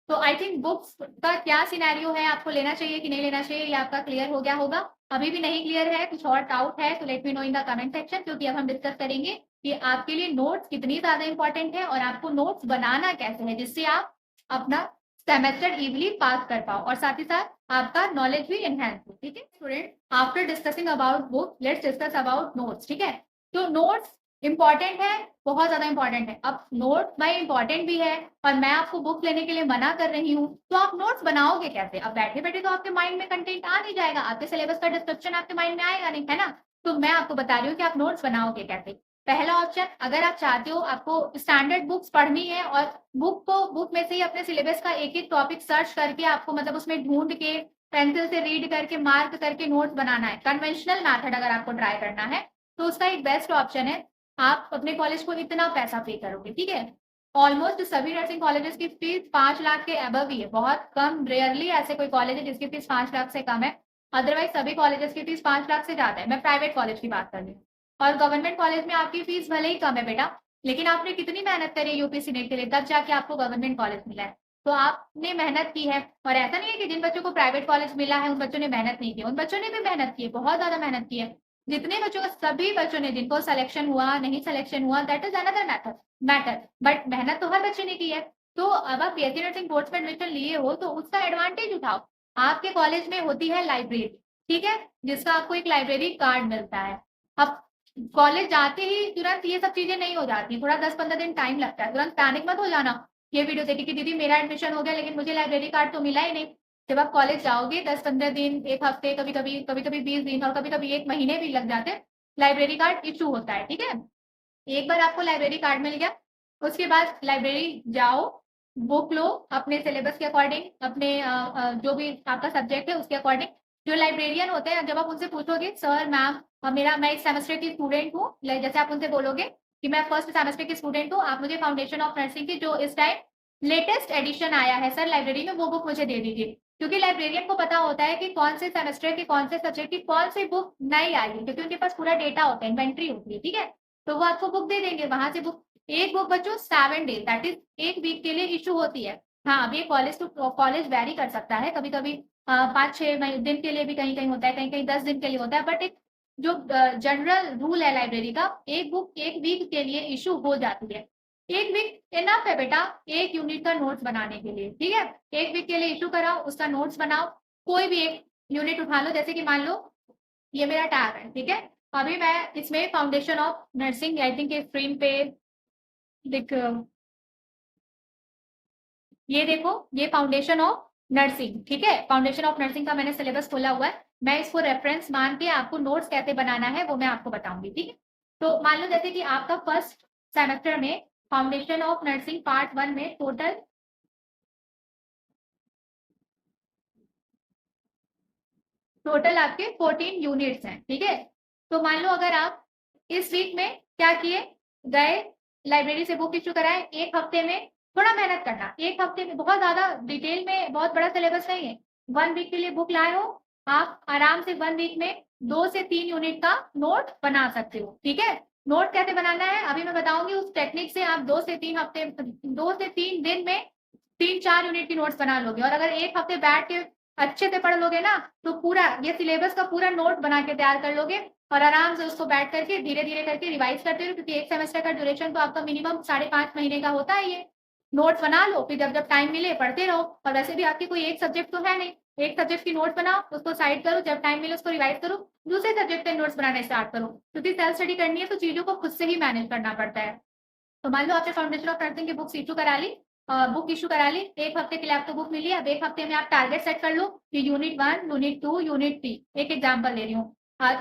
Speaker 1: तो आई थिंक बुक्स का क्या सिनेरियो है, आपको लेना चाहिए कि नहीं लेना चाहिए, ये आपका क्लियर हो गया होगा। अभी भी नहीं क्लियर है, कुछ और डाउट है तो let me know in the comment section क्योंकि अब हम डिस्कस करेंगे कि आपके लिए नोट्स कितनी ज्यादा इंपॉर्टेंट है और आपको नोट्स बनाना कैसे है जिससे आप अपना सेमेस्टर इजीली पास कर पाओ और साथ ही साथ आपका नॉलेज भी एनहेंस हो। ठीक है student, after discussing about book let's discuss about notes. ठीक है। तो नोट्स इम्पोर्टेंट है, बहुत ज़्यादा इम्पोर्टेंट है। अब नोट भाई इम्पोर्टेंट भी है और मैं आपको बुक लेने के लिए मना कर रही हूँ, तो आप नोट्स बनाओगे कैसे? अब बैठे-बैठे तो आपके माइंड में कंटेंट आ नहीं जाएगा, आपके सिलेबस का डिस्क्रिप्शन आपके माइंड में आएगा नहीं, है ना? तो मैं आपको बता रही हूँ कि आप नोट्स बनाओगे कैसे। पहला ऑप्शन, अगर आप चाहते हो आपको स्टैंडर्ड बुक्स पढ़नी है और बुक में से ही अपने सिलेबस का एक-एक टॉपिक सर्च करके आपको मतलब उसमें ढूँढ के, पेंसिल से रीड करके, मार्क करके नोट्स बनाना है, कन्वेंशनल मेथड अगर आपको ट्राई करना है, तो उसका एक बेस्ट ऑप्शन है, आप अपने कॉलेज को इतना पैसा पे करोगे, ठीक है? ऑलमोस्ट सभी नर्सिंग कॉलेजेस की फीस 5 लाख के अबव ही है। बहुत कम, रेयरली ऐसे कोई कॉलेज है जिसकी फीस 5 लाख से कम है। अदरवाइज़ सभी कॉलेजेस की फीस 5 लाख से ज़्यादा है। मैं प्राइवेट कॉलेज की बात कर रही हूँ। और गवर्नमेंट कॉलेज में आपकी फीस भले ही कम है बेटा, लेकिन आपने कितनी मेहनत करी है यूपीएससी नेट के लिए, तब जाके आपको गवर्नमेंट कॉलेज मिला है। तो आपने मेहनत की है और ऐसा नहीं है कि जिन बच्चों को प्राइवेट कॉलेज मिला है, उन बच्चों ने मेहनत नहीं की। उन बच्चों ने भी मेहनत की है, बहुत ज़्यादा मेहनत की है। जितने बच्चों का, सभी बच्चों ने, जिनको सिलेक्शन हुआ, नहीं सिलेक्शन हुआ, that is another matter, but मेहनत तो हर बच्चे ने की है। तो अब आप बीएससी नर्सिंग बोर्ड्स में एडमिशन लिए हो, तो उसका एडवांटेज उठाओ। आपके कॉलेज में होती है लाइब्रेरी, ठीक है? जिसका आपको एक लाइब्रेरी कार्ड मिलता है। अब कॉलेज जाते ही तुरंत ये सब चीज़ें नहीं हो जाती, थोड़ा 10-15 दिन टाइम लगता है। तुरंत पैनिक मत हो जाना, ये वीडियो देख के कि दीदी मेरा एडमिशन हो गया लेकिन मुझे लाइब्रेरी कार्ड तो मिला ही नहीं। जब आप कॉलेज जाओगे 10-15 दिन, 1 हफ्ते, कभी-कभी 20 दिन और कभी-कभी 1 महीने भी लग जाते हैं, लाइब्रेरी कार्ड इश्यू होता है, ठीक है? एक बार आपको लाइब्रेरी कार्ड मिल गया, उसके बाद लाइब्रेरी जाओ, बुक लो अपने सिलेबस के अकॉर्डिंग, अपने जो भी आपका सब्जेक्ट है उसके अकॉर्डिंग। जो लाइब्रेरियन होते हैं, जब आप उनसे पूछोगे, सर मैम मैं इस सेमेस्टर की स्टूडेंट हूँ, जैसे आप उनसे बोलोगे कि मैं फर्स्ट सेमेस्टर की स्टूडेंट हूँ, आप मुझे फाउंडेशन ऑफ नर्सिंग की जो इस टाइम लेटेस्ट एडिशन आया है सर लाइब्रेरी में, वो बुक मुझे दे दीजिए। क्योंकि लाइब्रेरियन को पता होता है कि कौन से सेमेस्टर की, कौन से सब्जेक्ट की, कौन सी बुक नई आई है, क्योंकि उनके पास पूरा डेटा होता है, इन्वेंटरी होती है, ठीक है? तो वो आपको बुक दे देंगे, वहाँ से बुक, एक बुक बच्चों 7 डेज़, दैट इज़ 1 वीक के लिए इश्यू होती है। हाँ, अब ये कॉलेज टू कॉलेज वैरी कर सकता है, कभी-कभी 5-6 दिन के लिए भी कहीं-कहीं होता है, कहीं-कहीं 10 दिन के लिए होता है, बट एक जो जनरल रूल है लाइब्रेरी का, 1 बुक 1 वीक के लिए इश्यू हो जाती है। 1 वीक इनफ है बेटा, 1 यूनिट का नोट्स बनाने के लिए, ठीक है? 1 वीक के लिए इश्यू कराओ, उसका नोट्स बनाओ, कोई भी एक यूनिट उठा लो, जैसे कि मान लो ये मेरा टैब है, ठीक है? अभी मैं इसमें foundation of nursing I think इस स्क्रीन पे दिख, ये देखो, ये फाउंडेशन ऑफ नर्सिंग, ठीक है? फाउंडेशन ऑफ नर्सिंग का मैंने सिलेबस खोला हुआ है। मैं इसको रेफरेंस मान के आपको नोट्स कैसे बनाना है वो मैं आपको बताऊँगी, ठीक है? तो मान लो जैसे कि आपका फर्स्ट सेमेस्टर में फाउंडेशन ऑफ नर्सिंग पार्ट 1 में टोटल आपके 14 यूनिट्स हैं, ठीक है? तो मान लो अगर आप इस वीक में क्या किए, गए लाइब्रेरी से बुक इश्यू कराए, 1 हफ्ते में थोड़ा मेहनत करना, 1 हफ्ते में, बहुत ज़्यादा डिटेल में बहुत बड़ा सिलेबस नहीं है, 1 वीक के लिए बुक लाए हो, आप आराम से 1 वीक में 2 से 3 यूनिट का नोट बना सकते हो, ठीक है? नोट कैसे बनाना है अभी मैं बताऊँगी, उस टेक्निक से आप 2 से 3 दिन में 3-4 यूनिट की नोट्स बना लोगे, और अगर 1 हफ्ते बैठ के अच्छे से पढ़ लोगे ना, तो पूरा ये सिलेबस का पूरा नोट बना के तैयार कर लोगे और आराम से उसको बैठ करके धीरे-धीरे करके रिवाइज़ करते रहो, क्योंकि 1 सेमेस्टर का ड्यूरेशन तो आपका मिनिमम 5.5 महीने का होता है ये। नोट्स बना लो, फिर जब-जब टाइम मिले पढ़ते रहो, और वैसे भी आपकी कोई एक सब्जेक्ट तो है नहीं, एक सब्जेक्ट की नोट्स बनाओ, उसको साइड करो, जब टाइम मिले उसको रिवाइज़ करो, दूसरे सब्जेक्ट के नोट्स बनाना स्टार्ट करो, क्योंकि सेल्फ स्टडी करनी है तो चीज़ों को खुद से ही मैनेज करना पड़ता है। तो मान लो आपने फाउंडेशन ऑफ नर्सिंग की बुक्स इश्यू करा ली, बुक इश्यू करा ली, 1 हफ्ते के लिए आपको बुक मिली, अब 1 हफ्ते में आप टारगेट सेट कर लो कि यूनिट 1, यूनिट 2, यूनिट 3, एक एग्जांपल ले रही हूँ।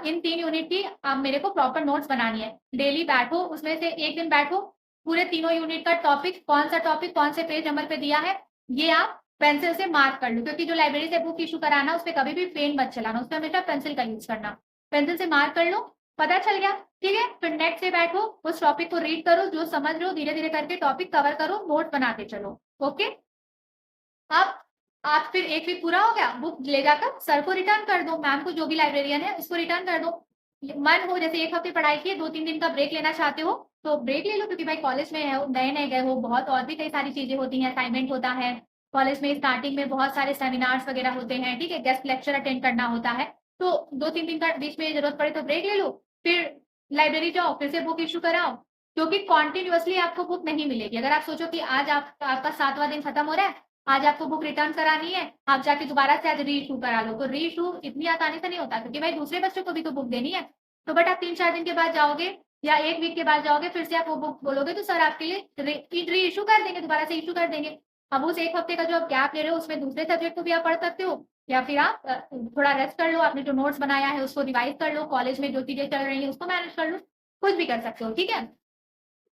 Speaker 1: इन 3 यूनिट की अब मेरे को प्रॉपर नोट्स बनानी है। डेली बैठो, उसमें से 1 दिन बैठो, पूरे तीनों यूनिट का टॉपिक, कौन-सा टॉपिक कौन से पेज नंबर पे दिया है, ये आप पेंसिल से मार्क कर लो, क्योंकि जो लाइब्रेरी से बुक इश्यू कराना, उसपे कभी भी पेन मत चलाना, उसपे हमेशा पेंसिल का यूज़ करना। पेंसिल से मार्क कर लो, पता चल गया, ठीक है? फिर नेट से बैठो, उस टॉपिक को रीड करो, जो समझ रहे हो धीरे-धीरे करके टॉपिक कवर करो, नोट बनाते चलो, ओके? अब आप फिर 1 वीक पूरा हो गया, बुक ले जाकर सर को रिटर्न कर दो, मैम को, जो भी लाइब्रेरियन है उसको रिटर्न कर दो। मन हो जैसे 1 हफ्ते पढ़ाई की है, 2-3 दिन का ब्रेक लेना चाहते हो, तो ब्रेक ले लो, क्योंकि भाई कॉलेज में हो, नए-नए गए हो, बहुत और भी कई सारी चीज़ें होती हैं, असाइनमेंट होता है, कॉलेज में स्टार्टिंग में बहुत सारे सेमिनार्स वगैरह होते हैं, ठीक है? गेस्ट लेक्चर अटेंड करना होता है, तो 2-3 दिन का बीच में ज़रूरत पड़े तो ब्रेक ले लो, फिर लाइब्रेरी जाओ, फिर से बुक इश्यू कराओ, क्योंकि कंटीन्यूअसली आपको बुक नहीं मिलेगी। अगर आप सोचो कि आज आपका 7वाँ दिन खत्म हो रहा है, आज आपको बुक रिटर्न करानी है, आप जाके दोबारा से आज री-इश्यू करा लो, तो री-इश्यू इतनी आसानी से नहीं होता, क्योंकि भाई दूसरे बच्चों को भी तो बुक देनी है। तो बट आप 3-4 दिन के बाद जाओगे, या 1 वीक के बाद जाओगे फिर से आप वो बुक बोलोगे तो सर आपके लिए री इश्यू कर देंगे, दोबारा से इश्यू कर देंगे। अब उस 1 हफ्ते का जो आप गैप ले रहे हो उसमें दूसरे सब्जेक्ट को भी आप पढ़ सकते हो या फिर आप थोड़ा रेस्ट कर लो, आपने जो नोट्स बनाया है उसको रिवाइज कर लो, कॉलेज में जो चीजें चल रही है उसको मैनेज कर लो, कुछ भी कर सकते हो, ठीक है।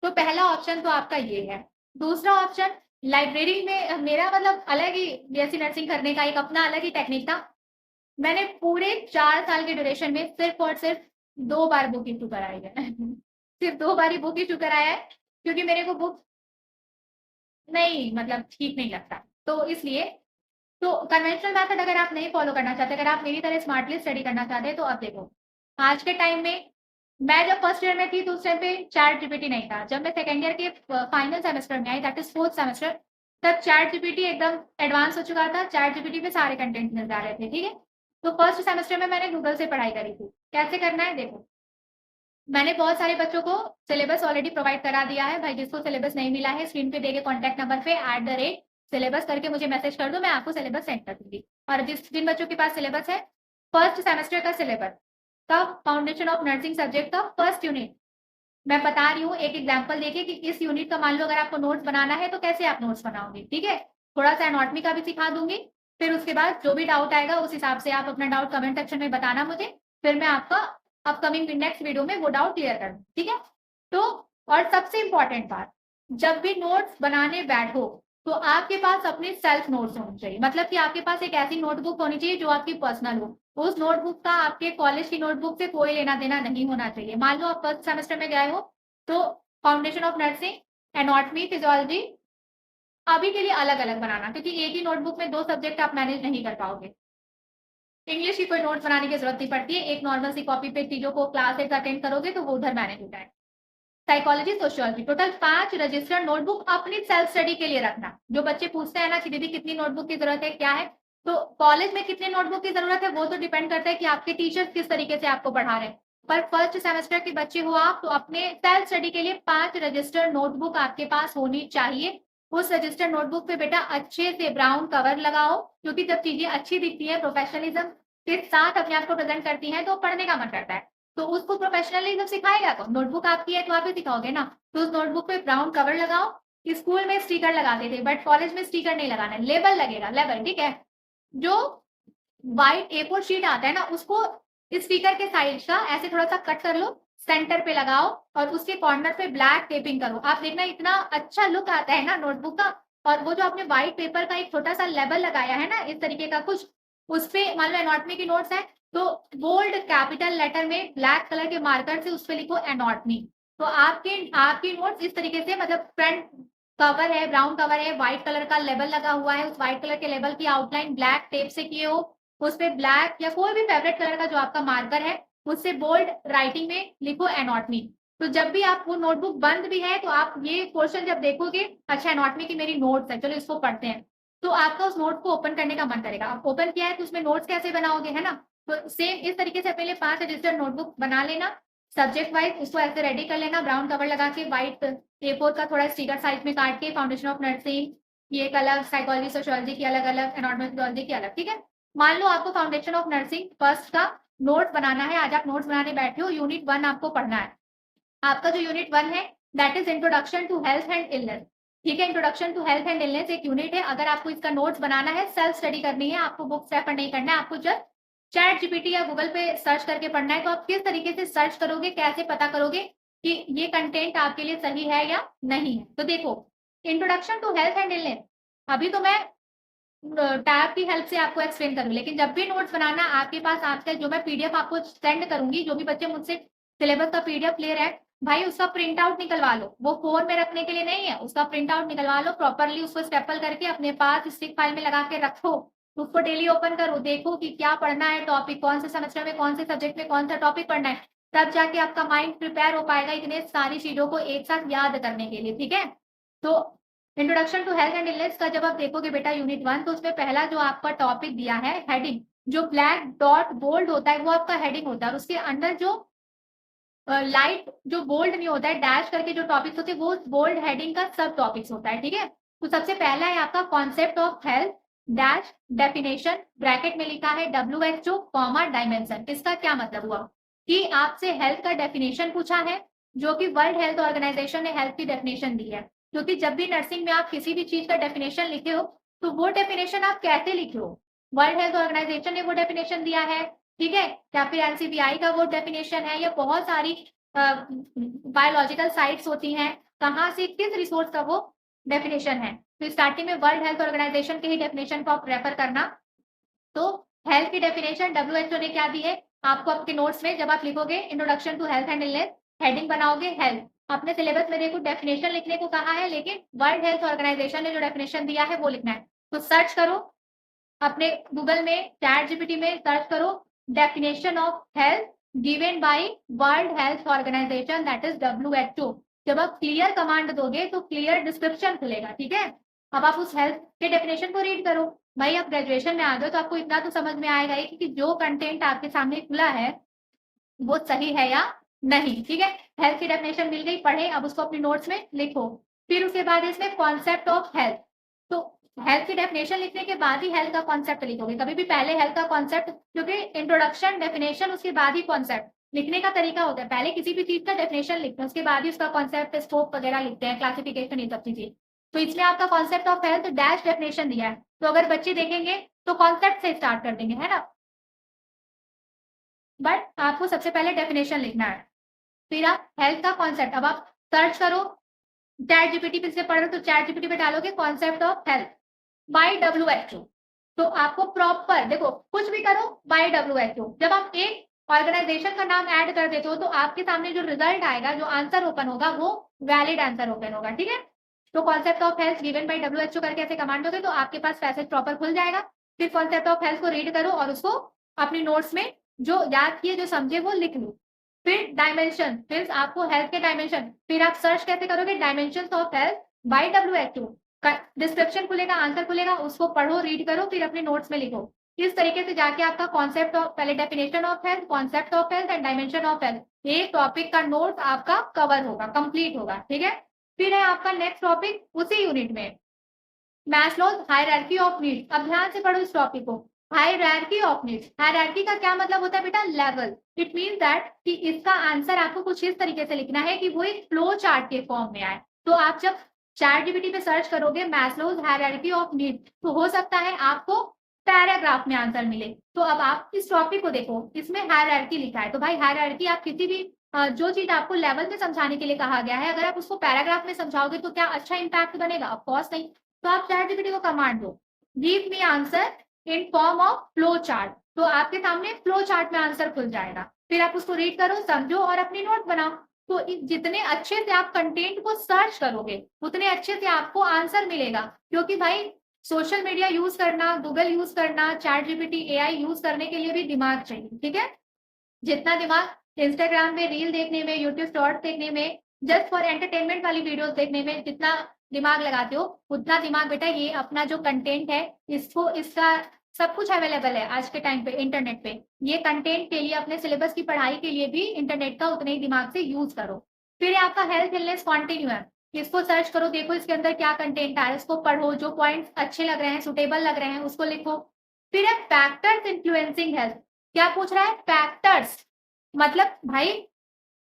Speaker 1: तो पहला ऑप्शन तो आपका ये है। दूसरा ऑप्शन, लाइब्रेरी में मेरा मतलब अलग ही बीएससी नर्सिंग करने का एक अपना अलग ही टेक्निक था। मैंने पूरे 4 साल के ड्यूरेशन में सिर्फ और सिर्फ 2 बार बुक इश्यू कराई है। सिर्फ 2 बार ही बुक इश्यू कराया है क्योंकि मेरे को बुक नहीं मतलब ठीक नहीं लगता। तो इसलिए तो कन्वेंशनल मेथड अगर आप नहीं फॉलो करना चाहते, अगर आप मेरी तरह स्मार्टली स्टडी करना चाहते हैं तो अब देखो, आज के टाइम में मैं जब फर्स्ट ईयर में थी तो उस टाइम पे चैट जीपीटी नहीं था। जब मैं सेकंड ईयर के फाइनल सेमेस्टर में आई, दैट इज फोर्थ सेमेस्टर, तब चैट जीपीटी एकदम एडवांस हो चुका था। चैट जीपीटी पे सारे कंटेंट मिल जा रहे थे, ठीक है। तो फर्स्ट सेमेस्टर में मैंने गूगल से पढ़ाई करी थी। कैसे करना है देखो, मैंने बहुत सारे बच्चों को सिलेबस ऑलरेडी प्रोवाइड करा दिया है। भाई जिसको सिलेबस नहीं मिला है स्क्रीन पे देके कॉन्टैक्ट नंबर पे @सिलेबस करके मुझे मैसेज कर दो, मैं आपको सिलेबस सेंड कर दूंगी। और जिन बच्चों के पास सिलेबस है, फर्स्ट सेमेस्टर का सिलेबस का फाउंडेशन ऑफ नर्सिंग सब्जेक्ट का फर्स्ट यूनिट मैं बता रही हूँ, एक एग्जाम्पल देखिए कि इस यूनिट का मान लो अगर आपको नोट्स बनाना है तो कैसे आप नोट्स बनाओगे, ठीक है। थोड़ा सा एनाटॉमी का भी सिखा दूंगी, फिर उसके बाद जो भी डाउट आएगा उस हिसाब से आप अपना डाउट कमेंट सेक्शन में बताना मुझे, फिर मैं आपका अपकमिंग नेक्स्ट वीडियो में वो डाउट क्लियर कर दूँ, ठीक है। तो और सबसे इंपॉर्टेंट बात, जब भी नोट्स बनाने बैठो तो आपके पास अपने सेल्फ नोट्स होने चाहिए। मतलब कि आपके पास एक ऐसी नोटबुक होनी चाहिए जो आपकी पर्सनल हो। उस नोटबुक का आपके कॉलेज की नोटबुक से कोई लेना देना नहीं होना चाहिए। मान लो आप फर्स्ट सेमेस्टर में गए हो तो foundation of nursing, anatomy, physiology अभी के लिए अलग-अलग बनाना, क्योंकि एक ही नोटबुक में 2 सब्जेक्ट आप मैनेज नहीं कर पाओगे। इंग्लिश की कोई नोट्स बनाने की जरूरत नहीं पड़ती है, एक नॉर्मल सी कॉपी पे चीजों को क्लासेस अटेंड करोगे तो वो उधर मैनेज हो जाए। Psychology, sociology, total 5 registered notebook अपनी सेल्फ स्टडी के लिए रखना। जो बच्चे पूछते हैं ना कि दीदी कितनी नोटबुक की जरूरत है, क्या है, तो कॉलेज में कितने नोटबुक की जरूरत है वो तो डिपेंड करता है कि आपके टीचर्स किस तरीके से आपको पढ़ा रहे हैं। पर फर्स्ट सेमेस्टर के बच्चे हो आप तो अपने सेल्फ स्टडी के लिए 5 रजिस्टर्ड नोटबुक आपके पास होनी चाहिए। उस रजिस्टर्ड नोटबुक पे बेटा अच्छे से ब्राउन कवर लगाओ, क्योंकि जब चीजें अच्छी दिखती है, प्रोफेशनलिज्म के साथ अपने आप को प्रेजेंट करती है तो पढ़ने का मन करता है। तो उसको प्रोफेशनलिज्म सिखाएगा कौन? नोटबुक आपकी है तो आप ही सिखाओगे ना। तो उस नोटबुक पे ब्राउन कवर लगाओ। स्कूल में स्टिकर लगाते थे बट कॉलेज में स्टिकर नहीं लगाना है, लेबल लगेगा, लेबल, ठीक है। जो व्हाइट A4 शीट आता है ना उसको स्टिकर के साइड का ऐसे थोड़ा सा कट कर लो, सेंटर पे लगाओ और उसके कॉर्नर पे ब्लैक टेपिंग करो। आप देखना इतना अच्छा लुक आता है ना नोटबुक का। और वो जो आपने व्हाइट पेपर का एक छोटा सा लेबल लगाया है ना इस तरीके का कुछ, उस पे मान लो एनाटॉमी की नोट्स है तो बोल्ड कैपिटल लेटर में ब्लैक कलर के मार्कर से उस पे लिखो एनाटॉमी। तो आपके आपकी नोट्स इस तरीके से, मतलब फ्रंट कवर है, ब्राउन कवर है, व्हाइट कलर का लेबल लगा हुआ है, उस व्हाइट कलर के लेबल की आउटलाइन ब्लैक टेप से किए हो, उस पे ब्लैक या कोई भी फेवरेट कलर का जो आपका मार्कर है उससे बोल्ड राइटिंग में लिखो एनाटॉमी। तो जब भी आप वो नोटबुक बंद भी है तो आप ये क्वेश्चन जब देखोगे, अच्छा एनाटॉमी की मेरी नोट्स है, चलो इसको पढ़ते हैं, तो आपका उस नोट को ओपन करने का मन करेगा। आप ओपन किया है तो उसमें नोट्स कैसे बनाओगे, है ना। तो सेम इस तरीके से पहले 5 रजिस्टर्ड नोटबुक बना लेना, सब्जेक्ट वाइज उसको ऐसे रेडी कर लेना, ब्राउन कवर लगा के व्हाइट A4 का थोड़ा स्टिकर साइज में काट के, फाउंडेशन ऑफ नर्सिंग ये एक अलग, साइकोलॉजी सोशियोलॉजी की अलग अलग, एनाटॉमी फिजियोलॉजी की अलग, ठीक है। मान लो आपको फाउंडेशन ऑफ नर्सिंग फर्स्ट का नोट बनाना है, आज आप नोट्स बनाने बैठे हो, यूनिट 1 आपको पढ़ना है। आपका जो यूनिट 1 है that is introduction to health and illness, ठीक है। Introduction to health and illness एक यूनिट है। अगर आपको इसका नोट्स बनाना है, सेल्फ स्टडी करनी है, आपको बुक्स रेफर नहीं करना है, आपको जस्ट चैट जीपीटी या गूगल पे सर्च करके पढ़ना है, तो आप किस तरीके से सर्च करोगे, कैसे पता करोगे कि ये कंटेंट आपके लिए सही है या नहीं है। तो देखो, introduction to health and illness अभी तो मैं टैब की हेल्प से आपको एक्सप्लेन करूँ, लेकिन जब भी नोट्स बनाना आपके पास आजकल जो मैं पीडीएफ आपको सेंड करूंगी, जो भी बच्चे मुझसे सिलेबस का पीडीएफ ले रहे हैं, भाई उसका प्रिंट आउट निकलवा लो। वो फोन में रखने के लिए नहीं है, उसका प्रिंट आउट निकलवा लो, प्रॉपरली उसको स्टेपल करके अपने पास स्टिक फाइल में लगा के रखो। उसको डेली ओपन करो, देखो कि क्या पढ़ना है, टॉपिक कौन से सेमेस्टर में, कौन से सब्जेक्ट में कौन सा टॉपिक पढ़ना है, तब जाके आपका माइंड प्रिपेयर हो पाएगा इतने सारी चीजों को एक साथ याद करने के लिए, ठीक है। तो introduction to health and illness का जब आप देखोगे बेटा यूनिट 1, तो उसमें पहला जो आपका टॉपिक दिया है हेडिंग, जो ब्लैक डॉट बोल्ड होता है वो आपका हेडिंग होता है, और उसके अंदर जो लाइट जो बोल्ड नहीं होता है, डैश करके जो टॉपिक्स होते हैं वो बोल्ड हेडिंग का सब टॉपिक्स होता है, ठीक है। तो सबसे पहला है आपका concept of health dash definition, bracket में लिखा है WHO कॉमा डायमेंशन। इसका क्या मतलब हुआ कि आपसे हेल्थ का डेफिनेशन पूछा है, जो कि वर्ल्ड हेल्थ ऑर्गेनाइजेशन ने हेल्थ की डेफिनेशन दी है। क्योंकि जब भी नर्सिंग में आप किसी भी चीज का डेफिनेशन लिखे हो, तो वो डेफिनेशन आप कैसे लिखे हो, वर्ल्ड हेल्थ ऑर्गेनाइजेशन ने वो डेफिनेशन दिया है, ठीक है, या फिर एनसीबीआई का वो डेफिनेशन है, या बहुत सारी बायोलॉजिकल साइट्स होती हैं, कहाँ से किस रिसोर्स का वो डेफिनेशन है। तो स्टार्टिंग में वर्ल्ड हेल्थ ऑर्गेनाइजेशन के ही डेफिनेशन को आप रेफर करना। तो हेल्थ की डेफिनेशन डब्ल्यूएचओ ने क्या दी है, आपको आपके नोट्स में जब आप लिखोगे introduction to health and illness, heading बनाओगे हेल्थ, अपने सिलेबस में देखो डेफिनेशन लिखने को कहा है, लेकिन वर्ल्ड हेल्थ ऑर्गेनाइजेशन ने जो डेफिनेशन दिया है वो लिखना है। तो सर्च करो अपने गूगल में, चैट जीपीटी में सर्च करो definition of health given by World Health Organization, that is WHO. जब आप क्लियर कमांड दोगे तो क्लियर डिस्क्रिप्शन खुलेगा, ठीक है। अब आप उस हेल्थ के डेफिनेशन को रीड करो। भाई आप ग्रेजुएशन में आ गए तो आपको इतना तो समझ में आएगा ही कि जो कंटेंट आपके सामने खुला है वो सही है या नहीं, ठीक है। हेल्थ की डेफिनेशन मिल गई, पढ़े, अब उसको अपनी नोट्स में लिखो। फिर उसके बाद इसमें कॉन्सेप्ट ऑफ हेल्थ, तो हेल्थ की डेफिनेशन लिखने के बाद ही हेल्थ का कॉन्सेप्ट लिखोगे, कभी भी पहले हेल्थ का कॉन्सेप्ट, क्योंकि इंट्रोडक्शन डेफिनेशन उसके बाद ही कॉन्सेप्ट लिखने का तरीका होता है। पहले किसी भी चीज का डेफिनेशन लिखते हैं, उसके बाद ही उसका कॉन्सेप्ट, स्कोप वगैरह लिखते हैं, क्लासिफिकेशन, ये सब चीजें। तो इसमें आपका concept of health dash definition दिया है, तो अगर बच्चे देखेंगे तो कॉन्सेप्ट से स्टार्ट कर देंगे, है ना। बट आपको सबसे पहले डेफिनेशन लिखना है, फिर आप हेल्थ का कॉन्सेप्ट, अब आप सर्च करो, चैट जीपीटी पे से पढ़ रहे हो तो चैट जीपीटी पे डालोगे concept of health bye WHO, तो आपको प्रॉपर देखो, कुछ भी करो बाय डब्ल्यूएचओ, जब आप एक ऑर्गेनाइजेशन का नाम ऐड कर देते हो तो आपके सामने जो रिजल्ट आएगा, जो आंसर ओपन होगा, वो वैलिड आंसर ओपन होगा, ठीक है। तो concept of health given bye WHO करके ऐसे कमांड दोगे तो आपके पास पैसेज प्रॉपर खुल जाएगा। फिर कॉन्सेप्ट ऑफ हेल्थ को रीड करो और उसको अपनी नोट्स में जो याद किए, जो समझे, वो लिख लो। फिर डायमेंशन, फिर आपको हेल्थ के डायमेंशन, फिर आप सर्च कैसे करोगे, dimension of health bye WHO, description खुलेगा, आंसर खुलेगा, उसको पढ़ो, रीड करो, फिर अपने नोट्स में लिखो। इस तरीके से जाके आपका कॉन्सेप्ट ऑफ, पहले definition of health, concept of health and dimension of health, ये टॉपिक का नोट आपका कवर होगा, कंप्लीट होगा, ठीक है। फिर है आपका नेक्स्ट टॉपिक उसी यूनिट में, मैस्लोज हायरार्की ऑफ नीड्स। अब ध्यान से पढ़ो इस टॉपिक को, हायरार्की ऑफ नीड्स। हायरार्की का क्या मतलब होता है बेटा, लेवल। इट मीन दैट कि इसका आंसर आपको कुछ इस तरीके से लिखना है कि वो एक फ्लो चार्ट के फॉर्म में आए। तो आप जब चैट जीपीटी पे सर्च करोगे मैस्लोज हायरार्की ऑफ नीड्स, तो हो सकता है आपको पैराग्राफ में आंसर मिले। तो अब आप इस टॉपिक को देखो, इसमें हायरार्की लिखा है, तो भाई हायरार्की आप किसी भी जो चीज आपको लेवल में समझाने के लिए कहा गया है, अगर आप उसको पैराग्राफ में समझाओगे तो क्या अच्छा इंपैक्ट बनेगा, ऑफ कोर्स नहीं। तो आप चैट जीपीटी को कमांड दो, give me answer in form of flow chart, तो आपके सामने फ्लो चार्ट में आंसर खुल जाएगा। फिर आप उसको रीड करो, समझो और अपनी नोट बनाओ। तो जितने अच्छे से आप कंटेंट को सर्च करोगे उतने अच्छे से आपको आंसर मिलेगा, क्योंकि भाई सोशल मीडिया यूज करना, गूगल यूज करना, चैट जीपीटी, एआई यूज करने के लिए भी दिमाग चाहिए, ठीक है। जितना दिमाग इंस्टाग्राम में रील देखने में, यूट्यूब शॉर्ट्स देखने में, जस्ट फॉर एंटरटेनमेंट वाली वीडियोस देखने में जितना दिमाग लगाते हो, उतना दिमाग बेटा ये अपना जो कंटेंट है, इसको, इसका सब कुछ अवेलेबल है आज के टाइम पे इंटरनेट पे। ये कंटेंट के लिए, अपने सिलेबस की पढ़ाई के लिए भी इंटरनेट का उतने ही दिमाग से यूज करो। फिर आपका हेल्थ इलनेस कॉन्टिन्यू है, इसको सर्च करो, देखो इसके अंदर क्या कंटेंट आ रहा है, इसको पढ़ो, जो पॉइंट्स अच्छे लग रहे हैं, सुटेबल लग रहे हैं, उसको लिखो। फिर है फैक्टर्स इन्फ्लुएंसिंग हेल्थ, क्या पूछ रहा है, फैक्टर्स, मतलब भाई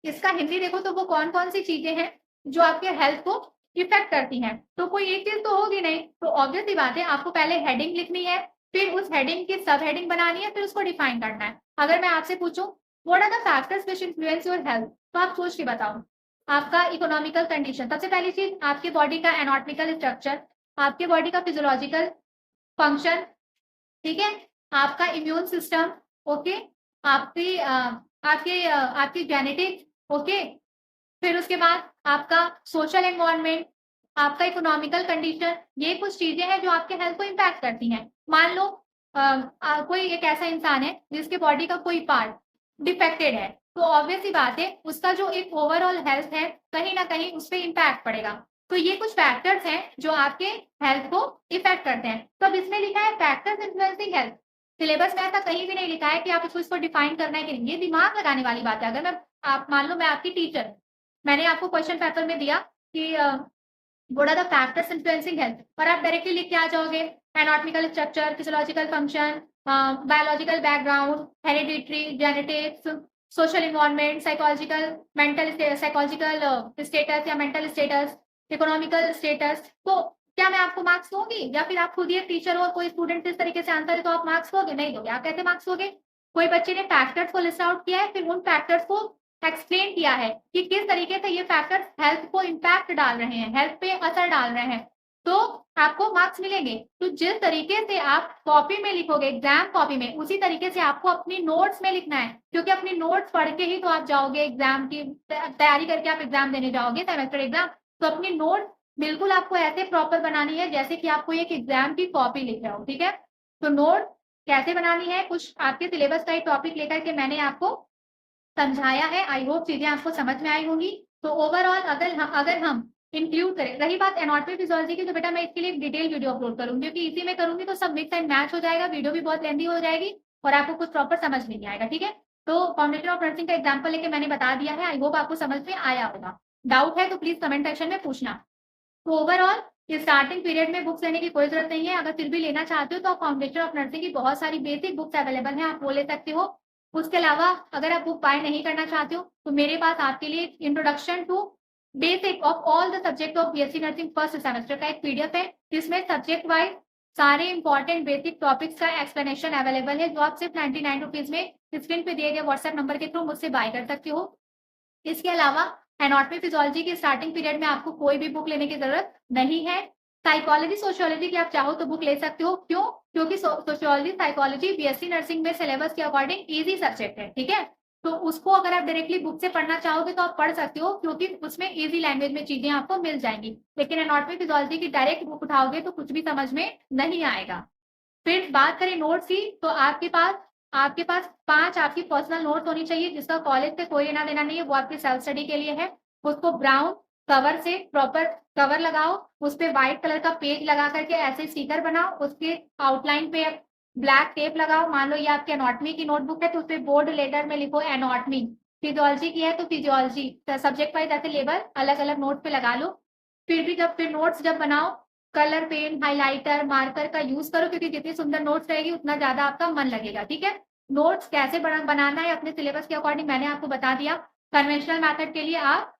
Speaker 1: इसका हिंदी देखो तो वो कौन कौन सी चीजें हैं जो आपके हेल्थ को इफेक्ट करती हैं, तो कोई एक चीज तो होगी नहीं। तो ऑब्वियस सी बात है, आपको पहले हेडिंग लिखनी है, फिर उस हेडिंग की सब हेडिंग बनानी है, फिर उसको डिफाइन करना है। अगर मैं आपसे पूछूं what are the factors which influence your health, तो आप सोच के बताओ। आपका इकोनॉमिकल कंडीशन, सबसे पहली चीज आपके बॉडी का एनाटॉमिकल स्ट्रक्चर, आपके बॉडी का फिजियोलॉजिकल फंक्शन, ठीक है, आपका इम्यून सिस्टम, ओके, आपकी आपकी जेनेटिक्स, ओके, फिर उसके बाद आपका सोशल एनवायरनमेंट, आपका इकोनॉमिकल कंडीशन, ये कुछ चीजें हैं जो आपके हेल्थ को इम्पैक्ट करती हैं। मान लो कोई एक ऐसा इंसान है जिसके बॉडी का कोई पार्ट डिफेक्टेड है, तो ऑब्वियस सी बात है उसका जो एक ओवरऑल हेल्थ है कहीं ना कहीं उस पर इम्पैक्ट पड़ेगा। तो ये कुछ फैक्टर्स हैं जो आपके हेल्थ को इफेक्ट करते हैं। तो अब इसमें लिखा है फैक्टर्स इन्फ्लुएंसिंग हेल्थ, सिलेबस में ऐसा कहीं भी नहीं लिखा है कि आप इसको डिफाइन करना है कि नहीं, ये दिमाग लगाने वाली बात है। अगर मैं, आप मान लो मैं आपकी टीचर, मैंने आपको क्वेश्चन पेपर में दिया कि what are the factors influencing health, और आप डायरेक्टली लिख के आ जाओगे anatomical structure, physiological function, biological background, hereditary, genetics, social environment, psychological status या मेंटल स्टेटस, इकोनॉमिकल स्टेटस, तो क्या मैं आपको मार्क्स दूँगी? या फिर आप खुद ही एक टीचर हो और कोई स्टूडेंट इस तरीके से आंसर है तो आप मार्क्स दोगे? नहीं दोगे। आप कैसे मार्क्स दोगे? कोई बच्चे ने फैक्टर्स को लिस्ट आउट किया है, फिर उन फैक्टर्स को एक्सप्लेन किया है कि किस तरीके से ये फैक्टर्स हेल्थ को इम्पैक्ट डाल रहे हैं, हेल्थ पे असर डाल रहे हैं, तो आपको मार्क्स मिलेंगे। तो जिस तरीके से आप कॉपी में लिखोगे, एग्जाम कॉपी में, उसी तरीके से आपको अपनी नोट्स में लिखना है, क्योंकि अपनी नोट्स पढ़ के ही तो आप जाओगे एग्जाम की तैयारी करके आप एग्जाम देने जाओगे, सेमेस्टर एग्जाम। तो अपनी नोट्स बिल्कुल आपको ऐसे प्रॉपर बनानी है जैसे कि आपको एक एग्जाम की कॉपी लिख रहे हो, ठीक है? तो नोट कैसे बनानी है, कुछ आपके सिलेबस का एक टॉपिक लेकर के मैंने आपको समझाया है। आई होप चीजें आपको समझ में आई होंगी। तो ओवरऑल अगर हम इंक्लूड करें, रही बात एनाटॉमी फिजियोलॉजी की, तो बेटा मैं इसके लिए एक डिटेल वीडियो अपलोड करूंगी, क्योंकि इसी में करूंगी तो सब मिक्स एंड मैच हो जाएगा, वीडियो भी बहुत लेंथी हो जाएगी और आपको कुछ प्रॉपर समझ नहीं आएगा, ठीक है? तो फाउंडेशन ऑफ नर्सिंग का एग्जाम्पल लेके मैंने बता दिया है, आई होप आपको समझ में आया होगा। डाउट है तो प्लीज कमेंट सेक्शन में पूछना। तो ओवरऑल स्टार्टिंग पीरियड में बुक्स लेने की कोई जरूरत नहीं है। अगर फिर भी लेना चाहते हो तो फाउंडेशन ऑफ नर्सिंग की बहुत सारी बेसिक बुक्स अवेलेबल हैं, आप वो ले सकते हो। उसके अलावा अगर आप बुक बाय नहीं करना चाहते हो तो मेरे पास आपके लिए introduction to basic of all the subject of BSc nursing first semester का एक पीडीएफ है, जिसमें सब्जेक्ट वाइज सारे इंपॉर्टेंट बेसिक टॉपिक्स का एक्सप्लेनेशन अवेलेबल है, जो आप सिर्फ 99 रुपीज में स्क्रीन पे दिए गए व्हाट्सएप नंबर के थ्रू मुझसे बाय कर सकते हो। इसके अलावा एनाटॉमी फिजियोलॉजी के स्टार्टिंग पीरियड में आपको कोई भी बुक लेने की जरूरत नहीं है। साइकोलॉजी सोशियोलॉजी की आप चाहो तो बुक ले सकते हो। क्यों? क्योंकि सोशियोलॉजी साइकोलॉजी बीएससी नर्सिंग में सिलेबस के अकॉर्डिंग इजी सब्जेक्ट है, ठीक है? तो उसको अगर आप डायरेक्टली बुक से पढ़ना चाहोगे तो आप पढ़ सकते हो, क्योंकि उसमें इजी लैंग्वेज में चीजें आपको मिल जाएंगी। लेकिन एनाटॉमी फिजियोलॉजी की डायरेक्ट बुक उठाओगे तो कुछ भी समझ में नहीं आएगा। फिर बात करें नोट्स की, तो आपके पास 5 आपकी पर्सनल नोट्स होनी चाहिए, जिसका कॉलेज से कोई लेना देना नहीं है, वो आपकी सेल्फ स्टडी के लिए है। उसको ब्राउन कवर से प्रॉपर कवर लगाओ, उस पे व्हाइट कलर का पेज लगा करके ऐसे स्टिकर बनाओ, उसके आउटलाइन पे ब्लैक टेप लगाओ। मान लो ये आपकी एनाटॉमी की नोटबुक है तो उसपे बोल्ड लेटर में लिखो एनाटॉमी। फिजियोलॉजी की है तो फिजियोलॉजी, सब्जेक्ट वाइज ऐसे लेबल अलग अलग नोट पे लगा लो। फिर नोट्स जब बनाओ, कलर पेन, हाइलाइटर, मार्कर का यूज करो, क्योंकि जितनी सुंदर नोट्स रहेगी उतना ज्यादा आपका मन लगेगा, ठीक है? नोट्स कैसे बनाना है अपने सिलेबस के अकॉर्डिंग मैंने आपको बता दिया। कन्वेंशनल मेथड के लिए आप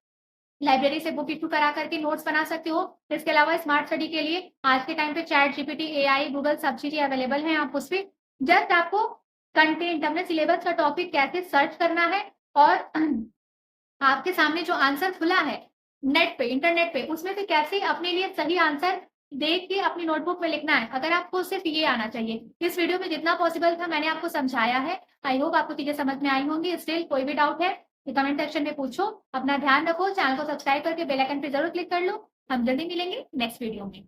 Speaker 1: लाइब्रेरी से बुक इशू करा करके नोट्स बना सकते हो। इसके अलावा स्मार्ट स्टडी के लिए आज के टाइम पे चैट जीपीटी, एआई, गूगल सब चीजें अवेलेबल हैं, आप उस पर जस्ट आपको कंटेंट अपने सिलेबस का टॉपिक कैसे सर्च करना है और आपके सामने जो आंसर खुला है नेट पे, इंटरनेट पे, उसमें से कैसे अपने लिए सही आंसर देख के अपनी नोटबुक में लिखना है। अगर आपको सिर्फ ये आना चाहिए। इस वीडियो में जितना पॉसिबल था मैंने आपको समझाया है। आई होप आपको चीजें समझ में आई होंगी। स्टिल कोई भी डाउट है तो कमेंट सेक्शन में पूछो। अपना ध्यान रखो, चैनल को सब्सक्राइब करके बेल आइकन पे जरूर क्लिक कर लो। हम जल्दी मिलेंगे नेक्स्ट वीडियो में।